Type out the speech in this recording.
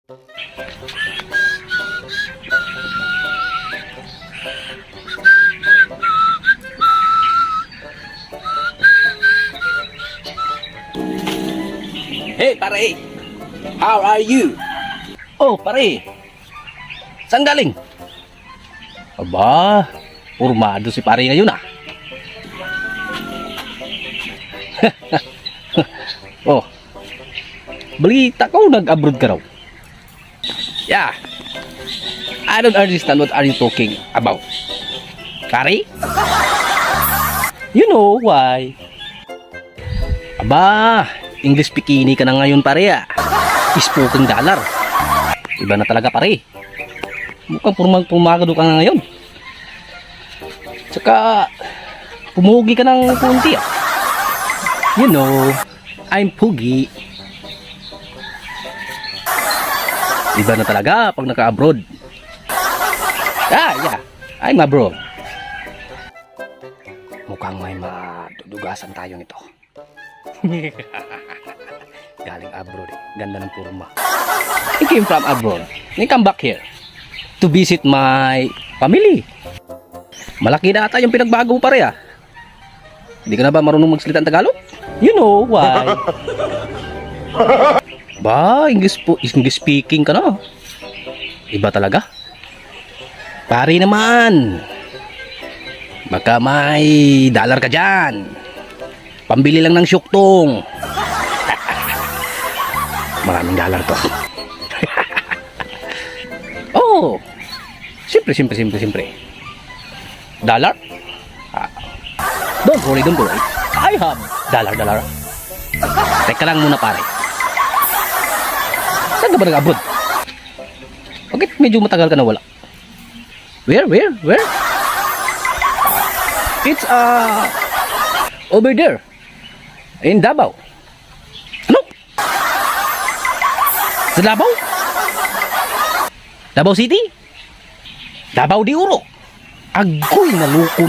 Hey, pare! How are you? Oh, pare! Saan galing? Aba, urmado si pare ngayon ah. Oh, balita ko nag-abroad ka raw. Yeah, I don't understand what are you talking about. Pare? You know why? Aba, English bikini ka na ngayon pare ah. Spoken dollar. Iba na talaga pare. Mukhang pumagado ka na ngayon. Tsaka pumugi ka ng kunti ah. You know, I'm pugi. Iba na talaga pag naka-abroad. Yeah, I'm abroad. Mukhang may madudugasan tayo nito. Galing abroad eh. Ganda ng purma. I came from abroad. I come back here to visit my family. Malaki na ata yung pinagbago pare ah. Hindi ka na ba marunong magsalita ng Tagalog? You know why? Ba, English speaking ka na. Iba talaga. Pare naman. Baka may dollar ka dyan. Pambili lang ng syuktong. Maraming dollar to. Oh, simple. Dollar? Don't worry. I have dollar. Teka lang muna pare. Saan ka ba nag-abroad? Bakit medyo matagal ka na wala? Where? It's over there. In Davao. Ano? Sa Davao? Davao City? Davao de Oro. Agoy, naluko na.